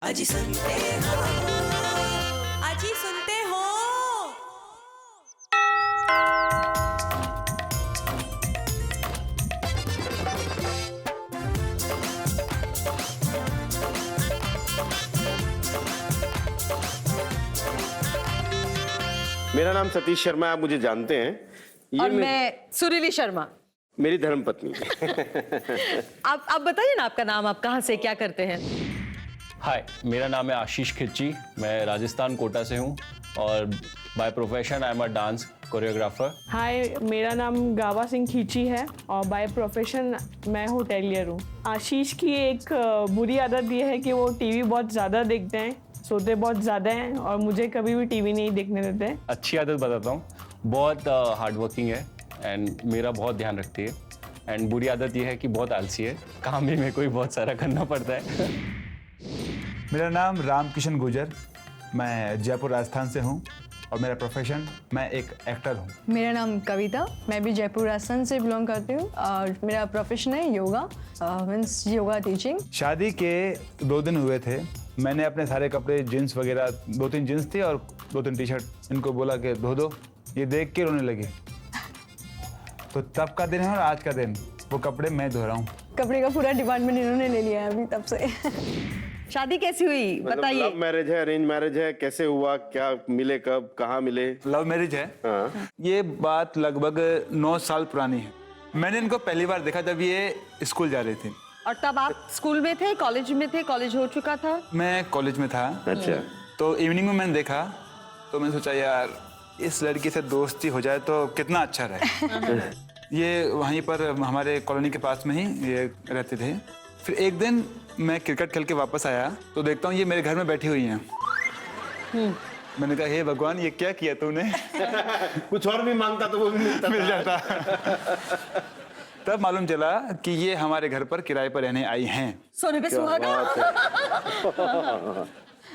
अजी सुनते हो, अजी सुनते हो। मेरा नाम सतीश शर्मा है, आप मुझे जानते हैं। और मैं सुरीली शर्मा। मेरी धर्मपत्नी। आप बताइए ना आपका नाम, आप कहाँ से क्या करते हैं? हाय, मेरा नाम है आशीष खिच्ची। मैं राजस्थान कोटा से हूँ और by profession I am a dance choreographer. Hi, मेरा नाम गावा सिंह खींची है और बाय प्रोफेशन मैं होटेलियर हूँ। आशीष की एक बुरी आदत ये है कि वो टीवी बहुत ज़्यादा देखते हैं, सोते बहुत ज़्यादा हैं और मुझे कभी भी टीवी नहीं देखने देते। अच्छी आदत बताता हूँ, बहुत हार्ड वर्किंग है एंड मेरा बहुत ध्यान रखती है। एंड बुरी आदत ये है कि बहुत आलसी है, काम भी मेरे को ही बहुत सारा करना पड़ता है। मेरा नाम राम किशन गुजर, मैं जयपुर राजस्थान से हूँ और मेरा प्रोफेशन मैं एक एक्टर हूँ। मेरा नाम कविता, मैं भी जयपुर राजस्थान से बिलोंग करती हूँ और मेरा प्रोफेशन है योगा, मीन्स योगा टीचिंग। शादी के 2 दिन हुए थे, मैंने अपने सारे कपड़े जीन्स वगैरह 2-3 जीन्स थी और 2-3 टी-शर्ट इनको बोला कि धो दो। ये देख के रोने लगी। तो तब का दिन है और आज का दिन, वो कपड़े मैं धो रहा हूँ। कपड़े का पूरा डिपार्टमेंट इन्होंने ले लिया है अभी तब से। शादी कैसी हुई बताइए। लव मैरिज है, अरेंज मैरिज है, कैसे हुआ, क्या मिले, कब, कहाँ मिले? लव मैरिज है। हाँ। ये बात लगभग 9 साल पुरानी है। मैंने इनको पहली बार देखा जब ये स्कूल जा रही थी। और तब आप स्कूल में थे, कॉलेज में थे? कॉलेज हो चुका था? मैं कॉलेज में था। अच्छा। तो इवनिंग में मैंने देखा तो मैंने सोचा यार इस लड़की से दोस्ती हो जाए तो कितना अच्छा रहे। ये वहीं पर हमारे कॉलोनी के पास में ही ये रहते थे। फिर एक दिन मैं क्रिकेट खेल के वापस आया तो देखता हूँ ये मेरे घर में बैठी हुई हैं। मैंने कहा हे भगवान, ये क्या किया तूने? कुछ और भी मांगता तो वो भी मिल जाता। तब मालूम चला कि ये हमारे घर पर किराए पर रहने आई हैं। सोने पे सुहागा।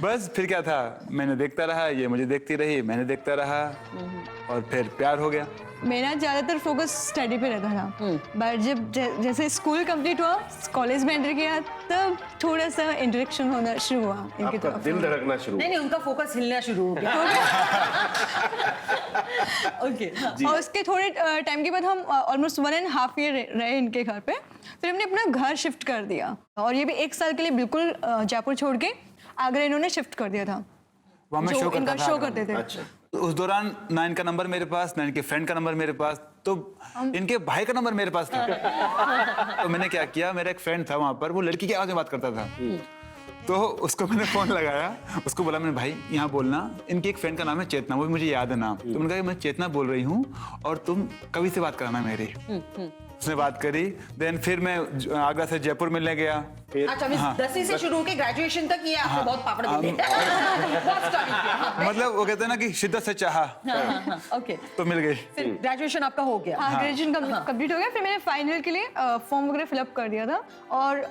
बस फिर क्या था, मैंने देखता रहा, ये मुझे देखती रही, मैंने देखता रहा और फिर प्यार हो गया। मेरा ज़्यादातर फोकस स्टडी पे रहता था, बट जब जैसे स्कूल कंप्लीट हुआ, कॉलेज में एंटर किया, तब थोड़ा सा इंटरेक्शन होना शुरू हुआ इनकी आपका तरफ। दिल धड़कना शुरू। नहीं, उनका फोकस हिलना शुरू हो गया। ओके। और उसके थोड़े टाइम के बाद हम ऑलमोस्ट 1.5 ईयर रहे इनके घर पे। फिर हमने अपना घर शिफ्ट कर दिया और ये भी 1 साल के लिए बिल्कुल जयपुर छोड़ के आगरा इन्होंने शिफ्ट कर दिया था, वहाँ मैं जो इनका शो आगरा करते थे। अच्छा। तो उस दौरान ना इनका नंबर मेरे पास, ना इनके फ्रेंड का नंबर मेरे पास, तो इनके भाई का नंबर मेरे पास था। तो मैंने क्या किया, मेरा एक फ्रेंड था वहाँ पर, वो लड़की की आवाज़ में बात करता था। तो उसको मैंने फोन लगाया, उसको बोला मैंने भाई यहाँ बोलना, इनकी एक फ्रेंड का नाम है चेतना, वो भी मुझे याद है नाम। तो मैंने कहा कि मैं चेतना बोल रही हूँ और तुम कवि से बात कराना मेरी। उसने बात करी, देन फिर मैं आगरा से जयपुर मिलने गया। अच्छा, 10वीं से शुरू होके ग्रेजुएशन तक ये आपने बहुत पापड़ बेले। बहुत स्टडी किया। मतलब वो कहते हैं ना कि शिद्दत से चाहा ओके। तो मिल गई। फिर ग्रेजुएशन आपका हो गया? हाँ, ग्रेजुएशन कंप्लीट हो गया। फिर मैंने फाइनल के लिए फॉर्म वगैरह फिलअप कर दिया था और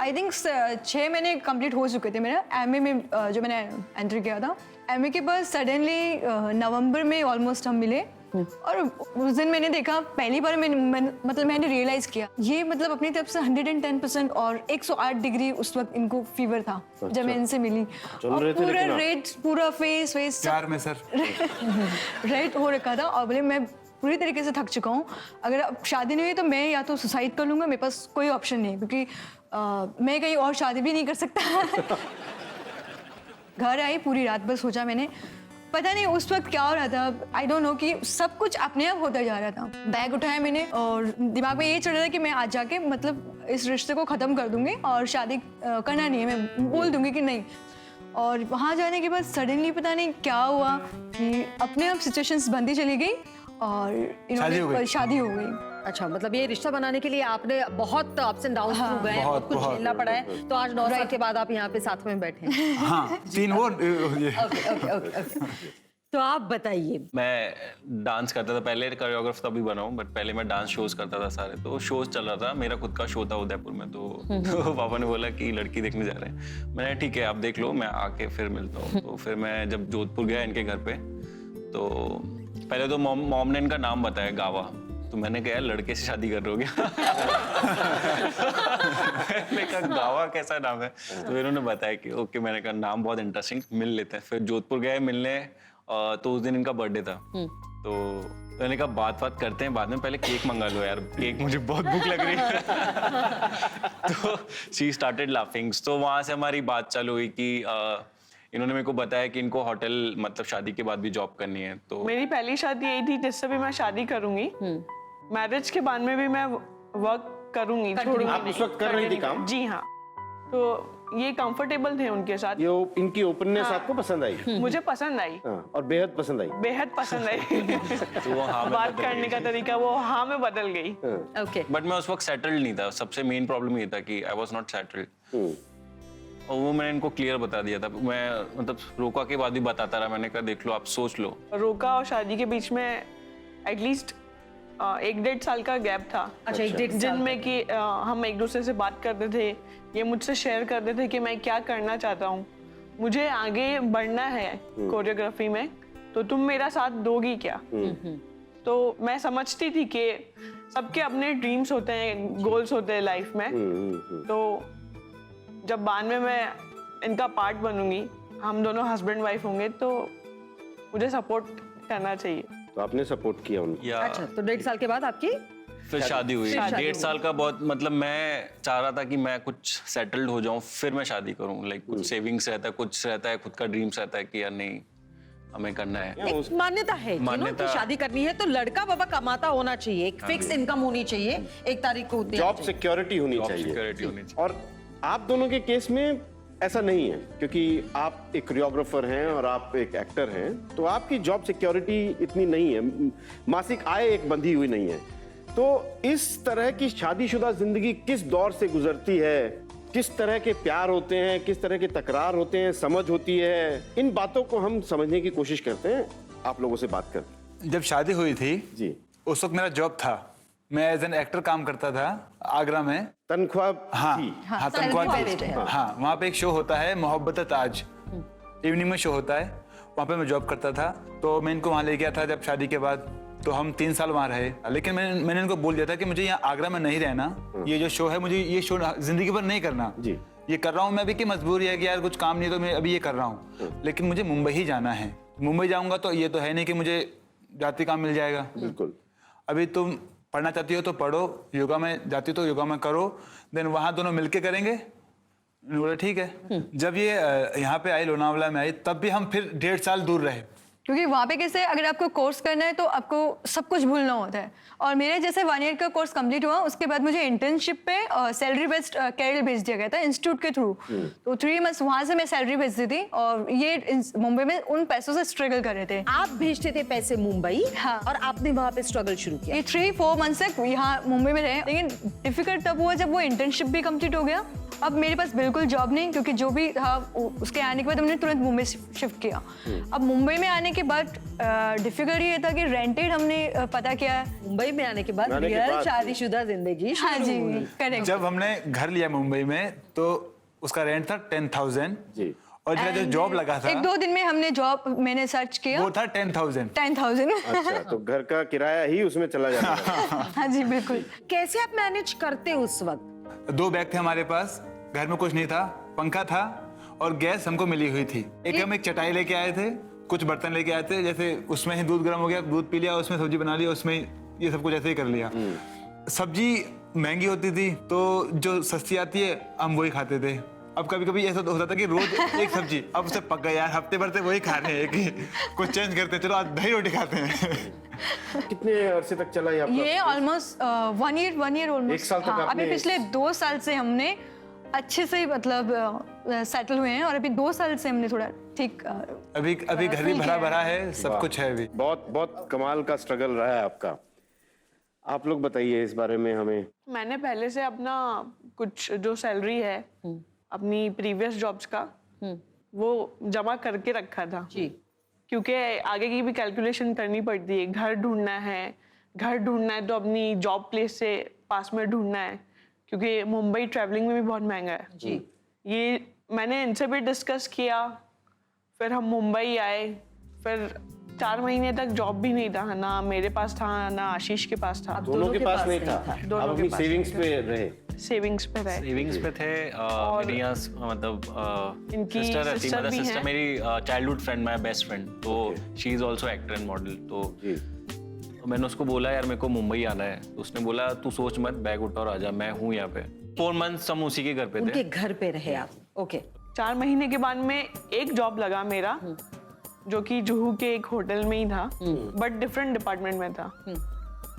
आई थिंक 6 महीने कंप्लीट हो चुके थे मेरा एमए में, जो मैंने एंटर किया था। एमए के बाद सडनली नवंबर में ऑलमोस्ट हम मिले और उस दिन मैंने देखा, पहली बार मैंने रियलाइज किया ये मतलब अपनी तरफ से 110% और 108 डिग्री उस वक्त इनको फीवर था। जब मैं इनसे मिली और पूरा रेड, पूरा फेस प्यार में सर रेड हो रखा था और बोले मैं पूरी तरीके से थक चुका हूँ, अगर अब शादी नहीं हुई तो मैं या तो सुसाइड कर लूँगा, मेरे पास कोई ऑप्शन नहीं, क्योंकि मैं कहीं और शादी भी नहीं कर सकता। घर आई, पूरी रात बस सोचा मैंने, पता नहीं उस वक्त क्या हो रहा था, आई डोंट नो, कि सब कुछ अपने आप होता जा रहा था। बैग उठाया मैंने और दिमाग में ये चल रहा था कि मैं आज जाके मतलब इस रिश्ते को ख़त्म कर दूंगी और शादी करना नहीं है, मैं बोल दूंगी कि नहीं। और वहाँ जाने के बाद सडनली पता नहीं क्या हुआ कि अपने आप सिचुएशंस बनती चली गई और इन्होंने शादी हो गई। अच्छा, मतलब ये रिश्ता बनाने के लिए आपने बहुत अप्स एंड डाउन्स थ्रू गए, बहुत कुछ झेलना पड़ा है, तो आज 9 साल के बाद आप यहाँ पे साथ में बैठे हैं। हाँ, 3 वो ये। ओके। तो आप बताइए। मैं डांस करता था पहले, कोरियोग्राफर तभी बना हूँ, बट पहले मैं डांस शोज करता था सारे। तो शोज चल रहा था, मेरा खुद का शो था उदयपुर में। तो पापा ने बोला कि लड़की देखने जा रहे हैं। मैंने ठीक है आप देख लो, मैं आके फिर मिलता हूँ। तो फिर मैं जब जोधपुर गया इनके घर पे, तो पहले तो मॉम ने इनका नाम बताया गावा। तो मैंने कहा लड़के से शादी कर रहे हो क्या? मैंने कहा गावा कैसा नाम है, तो इन्होंने बताया कि ओके। मैंने कहा नाम बहुत इंटरेस्टिंग, मिल लेते हैं। फिर जोधपुर गए मिलने, तो उस दिन इनका बर्थडे था, तो मैंने कहा बात करते हैं बाद में, पहले केक मंगा लो यार, केक मुझे बहुत भूख लग रही है। तो शी स्टार्टेड लाफिंग। तो वहां से हमारी बात चालू हुई कि इन्होंने मेरे को बताया कि इनको होटल मतलब शादी के बाद भी जॉब करनी है। तो मेरी पहली शादी यही थी जिससे भी मैं शादी करूंगी। मैरिज के बाद में भी मैं वर्क करूंगी, छोड़ूंगी आप उस वक्त कर रही थी काम? जी हाँ। तो ये कंफर्टेबल थे उनके साथ। ये इनकी ओपननेस आपको पसंद आई? मुझे पसंद आई, हाँ, और बेहद पसंद आई। बेहद पसंद आई। तो वो हाँ में बात बदल करने गई। का तरीका वो हाँ में बदल गई। ओके। बट मैं उस वक्त सेटल्ड नहीं था। सबसे मेन प्रॉब्लम ये था कि आई वाज नॉट सेटल्ड, और वो मैंने इनको क्लियर बता दिया था। मैं मतलब रोका के बाद भी बताता रहा, मैंने कहा देख लो, आप सोच लो। रोका और शादी के बीच में एटलीस्ट 1-1.5 साल का गैप था। अच्छा, 1-1.5 साल जिनमें कि हम एक दूसरे से बात करते थे, ये मुझसे शेयर करते थे कि मैं क्या करना चाहता हूँ, मुझे आगे बढ़ना है कोरियोग्राफी में, तो तुम मेरा साथ दोगी क्या। तो मैं समझती थी कि सबके अपने ड्रीम्स होते हैं, गोल्स होते हैं लाइफ में। तो जब बाद में मैं इनका पार्ट बनूंगी, हम दोनों हस्बैंड वाइफ होंगे, तो मुझे सपोर्ट करना चाहिए। तो आपने सपोर्ट किया उनको? या अच्छा, तो 1.5 साल के बाद आपकी फिर शादी हुई। शादी 1.5 साल का बहुत मतलब मैं चाह रहा था कि मैं कुछ सेटल्ड हो जाऊं, फिर मैं शादी करूं। लाइक कुछ सेविंग्स रहता है, कुछ रहता है, खुद का ड्रीम्स रहता है कि यार नहीं हमें करना है। एक मान्यता है कि मान्यता- कि शादी करनी है तो लड़का बाबा कमाता होना चाहिए, एक फिक्स इनकम होनी चाहिए, एक तारीख को देना जॉब चाहिए। सिक्योरिटी होनी जॉब चाहिए। सिक्योरिटी होनी चाहिए। और आप दोनों के केस में ऐसा नहीं है, क्योंकि आप एक कोरियोग्राफर हैं और आप एक एक्टर हैं, तो आपकी जॉब सिक्योरिटी इतनी नहीं है, मासिक आय एक बंधी हुई नहीं है। तो इस तरह की शादीशुदा जिंदगी किस दौर से गुजरती है, किस तरह के प्यार होते हैं, किस तरह के तकरार होते हैं, समझ होती है, इन बातों को हम समझने की कोशिश करते हैं आप लोगों से बात कर। जब शादी हुई थी जी, उस वक्त मेरा जॉब था, मैं एज एन एक्टर काम करता था आगरा में। तनख्वाह हाँ थी? हाँ, तनख्वाह salary थी। पे थे। हाँ, वहाँ पे एक शो होता है मोहब्बत ताज, इवनिंग में शो होता है, वहाँ पे मैं जॉब करता था। तो मैं इनको वहाँ ले गया था जब शादी के बाद, तो हम 3 साल वहाँ रहे। लेकिन मैंने इनको बोल दिया था कि मुझे यहाँ आगरा में नहीं रहना, ये जो शो है मुझे ये शो जिंदगी भर नहीं करना। जी। ये कर रहा हूँ मैं अभी कि मजबूरी है कि यार कुछ काम नहीं है तो मैं अभी ये कर रहा हूँ, लेकिन मुझे मुंबई ही जाना है। मुंबई जाऊँगा तो ये तो है नहीं कि मुझे जाती काम मिल जाएगा। बिल्कुल। अभी तुम पढ़ना चाहती हो तो पढ़ो, योगा में जाती हो तो योगा में करो, देन वहाँ दोनों मिलके करेंगे। मैंने बोला ठीक है। जब ये यहाँ पे आई, लोनावला में आई, तब भी हम फिर 1.5 साल दूर रहे। क्योंकि वहाँ पे कैसे अगर आपको कोर्स करना है तो आपको सब कुछ भूलना होता है। और मेरे जैसे 1 ईयर का कोर्स कंप्लीट हुआ, उसके बाद मुझे इंटर्नशिप पे सैलरी बेस्ड केरल भेज दिया गया था इंस्टीट्यूट के थ्रू। तो 3 मंथ्स वहाँ से मैं सैलरी भेजती थी, और ये मुंबई में उन पैसों से स्ट्रगल कर रहे थे। आप भेजते थे पैसे मुंबई, हाँ। और आपने वहाँ पे स्ट्रगल शुरू किया। ये 3-4 मंथ्स तक यहाँ मुंबई में रहे, लेकिन डिफिकल्ट तब हुआ जब वो इंटर्नशिप भी कंप्लीट हो गया। अब मेरे पास बिल्कुल जॉब नहीं, क्योंकि जो भी था उसके आने के बाद हमने तुरंत मुंबई शिफ्ट किया। अब मुंबई में आने के बाद डिफिकल्ट ये था कि रेंटेड हमने पता किया। मुंबई में आने के बाद आने के रियल बाद- शादीशुदा जिंदगी हाँ शुरू जी, हुई। करेक्ट। जब हमने घर लिया मुंबई में तो उसका रेंट था 10,000 जी। और मेरा जो जॉब लगा था 1-2 दिन में हमने जॉब मैंने सर्च किया, वो था 10,000। 10,000। अच्छा, तो घर का किराया ही उसमें चला जाता है। हाँ जी बिल्कुल। कैसे आप मैनेज करते उस वक्त? 2 बैग थे हमारे पास, घर में कुछ नहीं था, पंखा था और गैस हमको मिली हुई थी। हम एक चटाई लेके आए थे, कुछ बर्तन लेके आए थे, जैसे उसमें ही दूध गर्म हो गया, दूध पी लिया, उसमें सब्जी बना ली, उसमें ये सब कुछ ऐसे ही कर लिया। सब्जी महंगी होती थी तो जो सस्ती आती है हम वही खाते थे। अब कभी कभी ऐसा होता था कि रोज एक सब्जी, अब उसे पक गया यार, हफ्ते भर से वही खा रहे हैं कि कुछ चेंज करते हैं, चलो आज दही रोटी खाते हैं। कितने अरसे तक चला ये आपका? ये ऑलमोस्ट 1 ईयर ऑलमोस्ट। एक साल तक अभी आपने- पिछले 2 साल से हमने अच्छे से मतलब सेटल हुए हैं, और अभी 2 साल से हमने थोड़ा ठीक अभी घर भी भरा भरा है, सब कुछ है अभी। बहुत बहुत कमाल का स्ट्रगल रहा है आपका। आप लोग बताइए इस बारे में हमें। मैंने पहले से अपना कुछ जो सैलरी है अपनी प्रीवियस जॉब्स का वो जमा करके रखा था जी। क्योंकि आगे की भी कैलकुलेशन करनी पड़ती है। घर ढूंढना है तो अपनी जॉब प्लेस से पास में ढूंढना है, क्योंकि मुंबई ट्रैवलिंग में भी बहुत महंगा है। जी। ये मैंने इनसे भी डिस्कस किया, फिर हम मुंबई आए, फिर 4 महीने तक जॉब भी नहीं था, ना मेरे पास था ना आशीष के पास था। दोनों के पास नहीं था। दोनों आप के अपनी पास सेविंग्स पे रहे। सेविंग्स पे रहे। सेविंग्स पे थे मेरी यहाँ मतलब इनकी सिस्टर रहती sister मतलब भी सिस्टर हैं। मेरी childhood friend, my best friend, तो she is also actor and model. तो मैंने उसको बोला यार मेरे को मुंबई आना है, तो उसने बोला तू सोच मत, बैग उठा और आजा, मैं हूँ यहाँ पे। 4 मंथ्स हम उसी के घर पे उनके थे। घर पे रहे आप? ओके। 4 महीने के बाद में एक जॉब लगा मेरा, जो कि जुहू के एक होटल में ही था, बट डिफरेंट डिपार्टमेंट में था।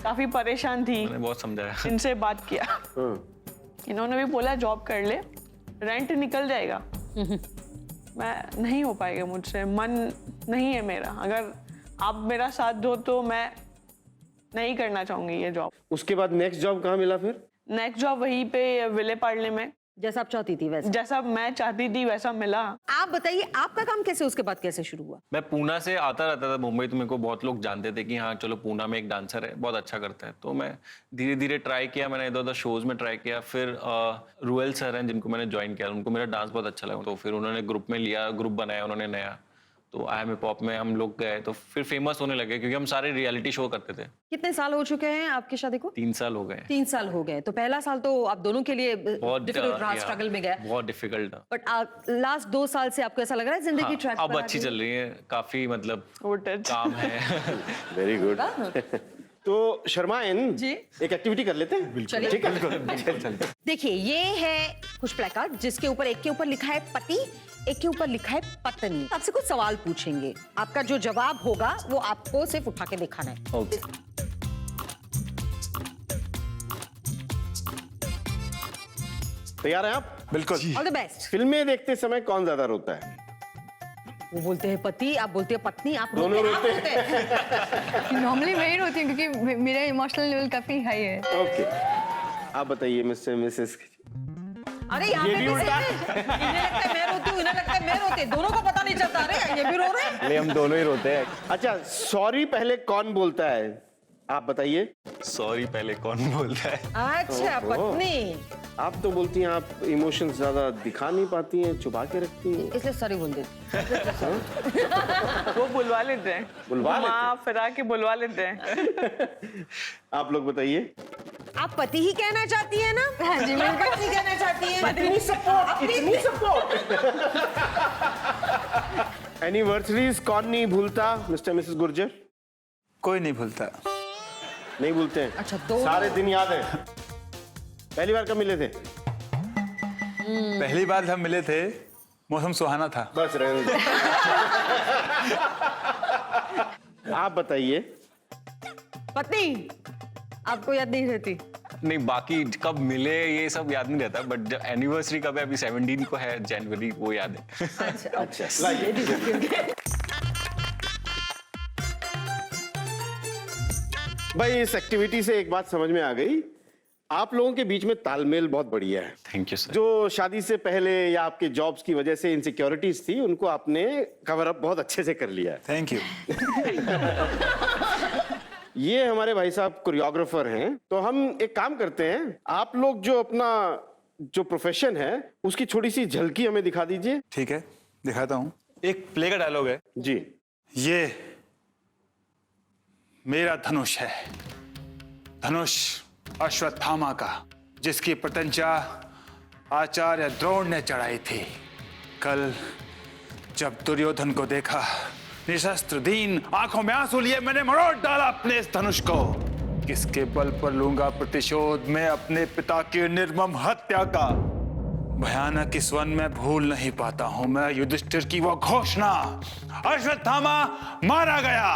काफी परेशान थी, मैंने बहुत समझाया। इनसे बात किया, इन्होंने भी बोला जॉब कर ले, रेंट निकल जाएगा। मैं नहीं हो पाएगा मुझसे, मन नहीं है मेरा। अगर आप मेरा साथ दो तो मैं नहीं करना चाहूंगी ये जॉब। उसके बाद नेक्स्ट जॉब कहाँ मिला फिर? नेक्स्ट जॉब वहीं पे विले पार्ले में, जैसा आप चाहती थी वैसे? जैसा मैं चाहती थी वैसा मिला। आप बताइए आपका काम कैसे उसके बाद कैसे शुरू हुआ? मैं पूना से आता रहता था मुंबई, तो मेरे को बहुत लोग जानते थे कि हाँ चलो पूना में एक डांसर है, बहुत अच्छा करता है। तो मैं धीरे धीरे ट्राई किया, मैंने इधर उधर शोज में ट्राई किया। फिर रूएल सर हैं जिनको मैंने ज्वाइन किया, उनको मेरा डांस बहुत अच्छा लगा, तो फिर उन्होंने ग्रुप में लिया, ग्रुप बनाया उन्होंने नया। तो आई एम पॉप में हम लोग गए, तो फिर फेमस होने लगे क्योंकि हम सारे रियलिटी शो करते थे। कितने साल हो चुके हैं आपकी शादी को? 3 साल हो गए। 3 साल हो गए। तो पहला साल तो आप दोनों के लिए बहुत डिफिकल्ट रहा, स्ट्रगल में गया, बहुत डिफिकल्ट था। बट लास्ट 2 साल से आपको ऐसा लग रहा है जिंदगी ट्रैक पर अब आ अच्छी गई? चल रही है, काफी मतलब वो टच काम है। Very good. तो शर्माएन जी। एक एक्टिविटी कर लेते हैं? चलिए। ठीक है। देखिए ये है कुछ प्लेकार्ड जिसके ऊपर एक के ऊपर लिखा है पति, एक के ऊपर लिखा है पत्नी। आपसे कुछ सवाल पूछेंगे, आपका जो जवाब होगा वो आपको सिर्फ उठा के दिखाना है। ओके। तैयार हैं आप? बिल्कुल। All the best. फिल्में देखते समय कौन ज्यादा रोता है? वो बोलते हैं पति, आप बोलते हैं पत्नी, आप दोनों आप रोते रोते हैं। नॉर्मली मैं ही रोती हूँ क्योंकि मेरा इमोशनल लेवल काफी हाई है। ओके, आप बताइए मिस्टर मिसेस। अरे यहाँ ये पे भी भी उल्टा। इन्हें लगता है मैं रोती हूँ, इन्हें लगता है मैं रोती हूँ, दोनों को पता नहीं चलता। अरे ये भी रो रहे हैं। नहीं, हम दोनों ही रोते हैं। अच्छा, सॉरी पहले कौन बोलता है? आप बताइए। सॉरी पहले कौन बोलता है? अच्छा, पत्नी। आप तो बोलती हैं आप इमोशंस ज्यादा दिखा नहीं पाती हैं, छुपा के रखती हैं। इसलिए सॉरी बोल देती। वो बुलवा लेते हैं, बुलवा लेते हैं? माँ फिरा के बुलवा लेते हैं। आप लोग बताइए। आप पति ही कहना चाहती है ना? हाँ जी, आप पत्नी कहना चाहती है। इतनी सपोर्ट। एनिवर्सरीज कौन नहीं भूलता मिस्टर मिसेस गुर्जर? कोई नहीं भूलता। नहीं भूलते हैं? अच्छा, दोनों। सारे दिन याद है? पहली बार कब मिले थे? पहली बार हम मिले थे, मौसम सुहाना था। बस रहने दो। आप बताइए। पत्नी आपको याद नहीं रहती? नहीं, बाकी कब मिले ये सब याद नहीं रहता, बट जब एनिवर्सरी कब है, अभी 17 को है जनवरी, वो याद है। अच्छा, लाइए। भाई इस एक्टिविटी से एक बात समझ में आ गई, आप लोगों के बीच में तालमेल बहुत बढ़िया है। Thank you sir. जो शादी से पहले या आपके जॉब्स की वजह से इनसिक्योरिटीज थी, उनको आपने कवर अप बहुत अच्छे से कर लिया है। Thank you. ये हमारे भाई साहब कोरियोग्राफर हैं, तो हम एक काम करते हैं, आप लोग जो अपना जो प्रोफेशन है उसकी छोटी सी झलकी हमें दिखा दीजिए। ठीक है, दिखाता हूँ। एक प्ले का डायलॉग है, जी। ये मेरा धनुष है, धनुष अश्वत्थामा का, जिसकी प्रत्यंचा आचार्य द्रोण ने चढ़ाई थी। कल जब दुर्योधन को देखा निशस्त्र दीन, आंखों में आंसू लिए मैंने मरोड़ डाला अपने इस धनुष को। किसके बल पर लूंगा प्रतिशोध मैं अपने पिता की निर्मम हत्या का। भयानक इस वन में भूल नहीं पाता हूं मैं युधिष्ठिर की वो घोषणा, अश्वत्थामा मारा गया,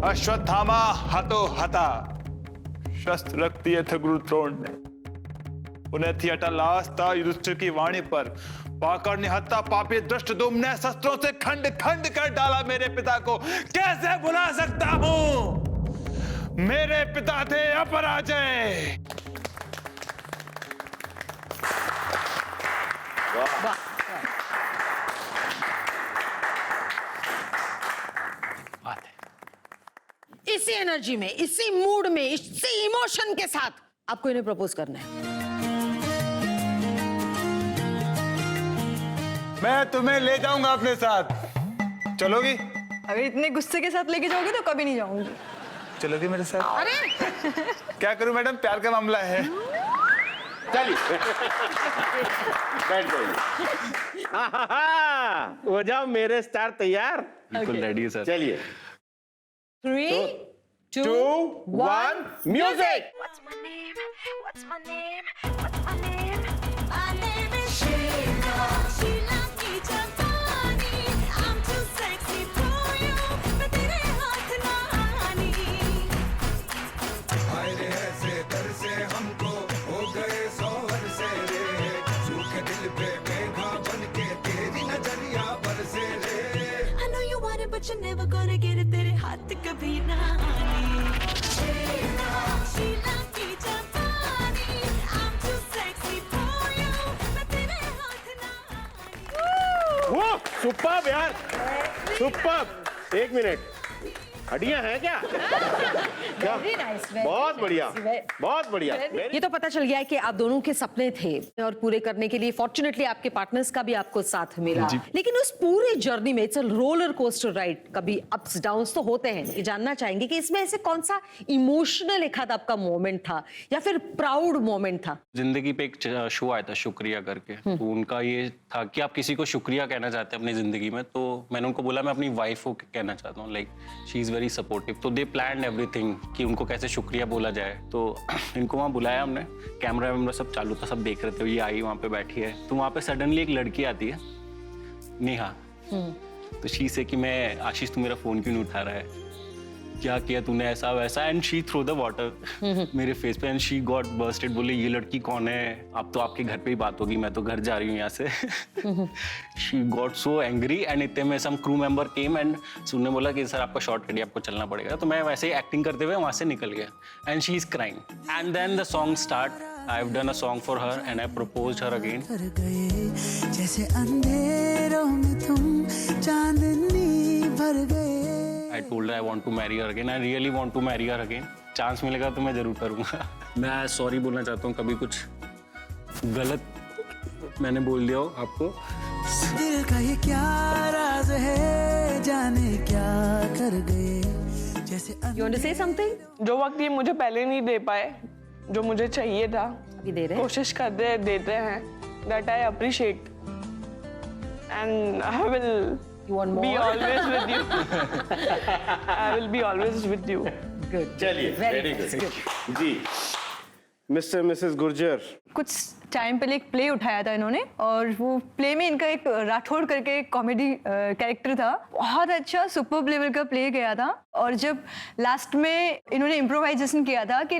अश्वत्थामा हतो हता। शस्त्र रख दिए थे गुरु द्रोण ने, उन्हें थी अटल आस्था युधिष्ठिर की वाणी पर। पाकर निहत्ता पापी धृष्टद्युम्न ने शस्त्रों से खंड खंड कर डाला मेरे पिता को। कैसे भुला सकता हूं, मेरे पिता थे अपराजय। बात है। इसी एनर्जी में, इसी मूड में, इसी इमोशन के साथ आपको इन्हें प्रपोज करना है। मैं तुम्हें ले जाऊंगा अपने साथ, चलोगी? अगर इतने गुस्से के साथ लेके जाओगे तो कभी नहीं जाऊंगी। चलोगी मेरे साथ? अरे क्या करूं मैडम, प्यार का मामला है। चलिए बैठ जाइए। हो जाओ मेरे स्टार तैयार। बिल्कुल रेडी है सर। चलिए 3, 2, 2 1 music. What's my name? What's my name? What's my name? My name is Sheila. Sheila की जवानी. I'm too sexy for you. मैं तेरे हाथ ना आनी. I know you want it, but you're never gonna get it. तेरे हाथ कभी ना आनी. शीला की जवानी. I'm too sexy for you. मैं तेरे हाथ ना आनी. वो सुपर्ब यार, सुपर्ब। 1 मिनट, हड्डियां हैं क्या? क्या? Very nice, very बहुत nice, बढ़िया, very- बहुत बढ़िया। ये तो पता चल गया है कि आप दोनों के सपने थे और पूरे करने के लिए फॉर्चुनेटली आपके पार्टनर्स का भी आपको साथ मिला। लेकिन उस पूरे जर्नी में it's a roller coaster ride, कभी अप्स डाउन्स तो होते हैं। ये जानना चाहेंगे कि इसमें ऐसे कौन सा इमोशनल एक आध आपका मोमेंट था या फिर प्राउड मोमेंट था? जिंदगी पे एक शो आया था शुक्रिया करके, तो उनका ये था कि आप किसी को शुक्रिया कहना चाहते हैं अपनी जिंदगी में, तो मैंने उनको बोला मैं अपनी वाइफ को कहना चाहता हूँ, like she is very supportive. तो दे प्लान्ड एवरीथिंग कि उनको कैसे शुक्रिया बोला जाए। तो इनको वहाँ बुलाया हमने, कैमरा वैमरा सब चालू था, सब देख रहे थे। ये आई वहाँ पे बैठी है, तो वहाँ पे सडनली एक लड़की आती है, नेहा। तो शी से कि मैं आशीष तू मेरा फोन क्यों नहीं उठा रहा है, क्या किया तूने, ऐसा वैसा। And she throw the water मेरे फेस पे एंड शी गॉट बर्स्टेड। बोले ये लड़की कौन है, अब तो आपके घर पे ही बात होगी, मैं तो घर जा रही हूँ यहाँ से। She got so angry and इतने में सम क्रू मेंबर केम एंड उन्होंने बोला कि सर आपका शॉट रेडी, आपको चलना पड़ेगा। तो मैं वैसे ही एक्टिंग करते हुए वहाँ से निकल गया and she is crying and then the song start. I have done a song for her and I proposed her again. कर गए जैसे अंधेरों में तुम चांदनी भर गए। I told her I want to marry her again. I really want to marry her again. Chance मिलेगा तो मैं जरूर करूँगा। मैं सॉरी बोलना चाहता हूँ, कभी कुछ गलत मैंने बोल दिया हो आपको। दिल का ये क्या राज है, जाने क्या कर गए जैसे You want to say something? जो वक्त ये मुझे पहले नहीं दे पाए, जो मुझे चाहिए था, अभी दे रहे हैं। कोशिश करते हैं, देते हैं। That I appreciate and I will You want be more? always with you. I will be always with you. Good. चलिए Very वेरी nice, गुड जी। मिस्टर मिसेस गुर्जर, कुछ टाइम पहले एक प्ले उठाया था इन्होंने, और वो प्ले में इनका एक राठौड़ करके कॉमेडी कैरेक्टर था। बहुत अच्छा सुपर लेवल का प्ले गया था। और जब लास्ट में इन्होंने इम्प्रोवाइजेशन किया था कि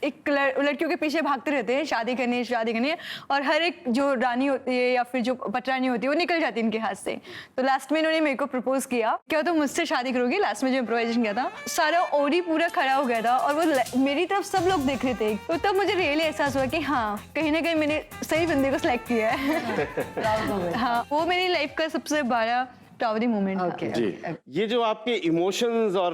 एक लड़कियों के पीछे भागते रहते हैं शादी करने, और हर एक जो रानी होती है या फिर जो पटरानी होती है वो निकल जाती है इनके हाथ से। तो लास्ट में इन्होंने मेरे को प्रपोज किया, क्या तुम मुझसे शादी करोगी? लास्ट में जो इम्प्रोवाइजेशन किया था, सारा ओडी पूरा खड़ा हो गया था और वो मेरी तरफ सब लोग देख रहे थे। तो तब मुझे रियली एहसास हुआ कि हाँ, कहीं ना कहीं मैंने सही बंदे को सिलेक्ट किया है। हाँ, वो मेरी लाइफ का सबसे बड़ा प्राउड मोमेंट था। जी ये जो आपके इमोशंस और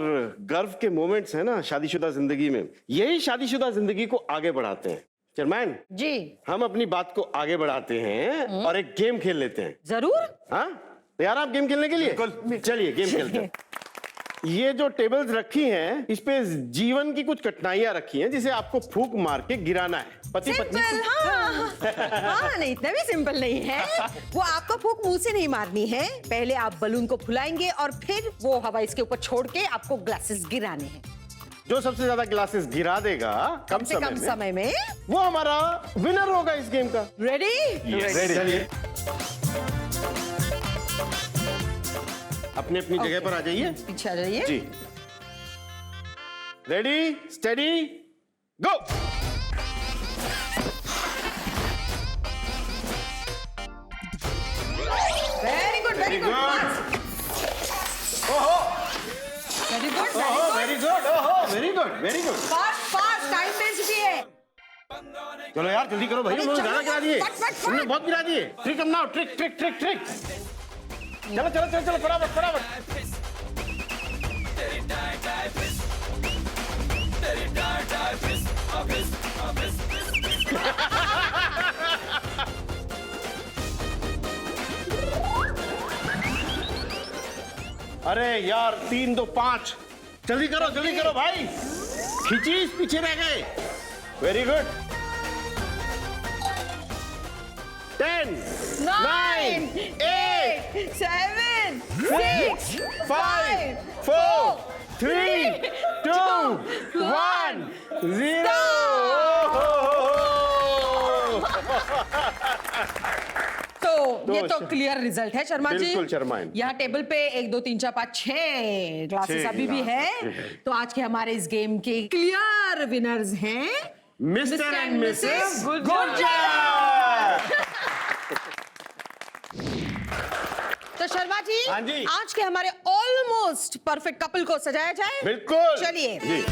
गर्व के मोमेंट्स हैं ना शादीशुदा जिंदगी में, यही शादीशुदा जिंदगी को आगे बढ़ाते हैं। चेयरमैन जी हम अपनी बात को आगे बढ़ाते हैं और एक गेम खेल लेते हैं। जरूर। हाँ तैयार आप गेम खेलने के लिए? चलिए गेम खेलते हैं। ये जो टेबल्स रखी हैं, इस पे जीवन की कुछ कठिनाइयां रखी हैं जिसे आपको फूंक मार के गिराना है। पति पत्नी सिंपल, हाँ नहीं, इतना भी सिंपल नहीं है। वो आपको फूंक मुंह से नहीं मारनी है, पहले आप बलून को फुलाएंगे और फिर वो हवा इसके ऊपर छोड़ के आपको ग्लासेस गिराने हैं। जो सबसे ज्यादा ग्लासेस गिरा देगा कम समय में वो हमारा विनर होगा इस गेम का। रेडी? चलिए अपनी अपनी जगह पर आ जाइए, पीछे आ जाइए जी। Ready steady go. Very good, very good, ओहो वेरी गुड, वेरी गुड, ओहो very good, very good. Fast fast, time waste भी है। चलो यार जल्दी करो भाई, अरे उन्होंने चलो, ज्यादा गिरा दिए, फट, फट, फट। उन्होंने बहुत गिरा दिए। ट्रिक अपनाओ, ट्रिक ट्रिक ट्रिक ट्रिक। चलो चलो चलो चलो फटाफट फटाफट। अरे यार 3 2 5, जल्दी करो भाई। खिंची पीछे रह गए। Very good. 10, 9, 8, 7, 6, 5, 4, 3, 2, 1, 0. तो ये तो तो क्लियर रिजल्ट है शर्मा जी। बिल्कुल शर्मा जी। यहाँ टेबल पे 1 2 3 4 5 6 ग्लासेस छह अभी भी है। तो आज के हमारे इस गेम के क्लियर विनर्स हैं mister and Mrs Gurjar. Gurjar. तो शर्मा जी, हाँ जी। आज के हमारे ऑलमोस्ट परफेक्ट कपल को सजाया जाए। बिल्कुल चलिए। जी।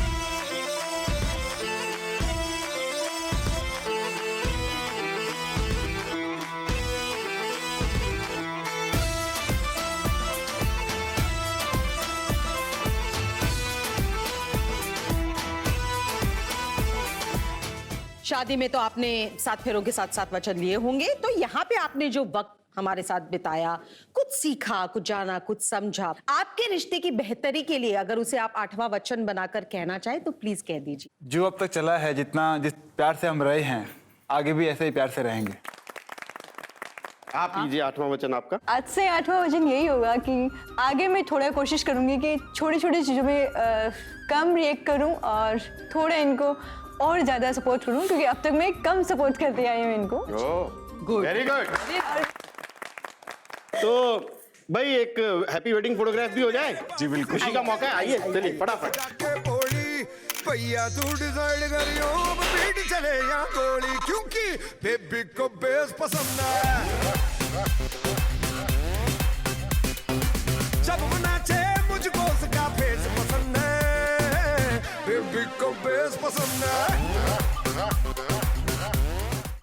शादी में तो आपने 7 फेरों के साथ 7 वचन लिए होंगे, तो यहाँ पे आपने जो वक्त हमारे साथ बिताया, कुछ सीखा, कुछ जाना, कुछ समझा, आपके रिश्ते की बेहतरी के लिए अगर उसे आप 8वां वचन बनाकर कहना चाहे तो प्लीज कह दीजिए। जो अब तक चला है, जिस प्यार से हम रहे हैं, आगे भी ऐसे ही प्यार से रहेंगे। आप लीजिए 8वां वचन आपका। आज से 8वां वचन यही होगा कि आगे मैं थोड़ा कोशिश करूंगी कि छोटी छोटी चीज़ों में कम रिएक्ट करूं और थोड़ा इनको और ज़्यादा सपोर्ट करूं, क्योंकि अब तक मैं कम सपोर्ट करती आई हूं इनको। Good, very good. तो भाई एक हैप्पी वेडिंग फोटोग्राफ भी हो जाए। जी बिल्कुल। खुशी का मौका है, आइए चलिए फटाफट। जाके बोली भैया तू डिसाइड करियो बीट चले या गोली, क्योंकि बेबी को बेस पसंद है। जब वो नाचे मुझको उसका फेस पसंद है, बेबी को बेस पसंद है।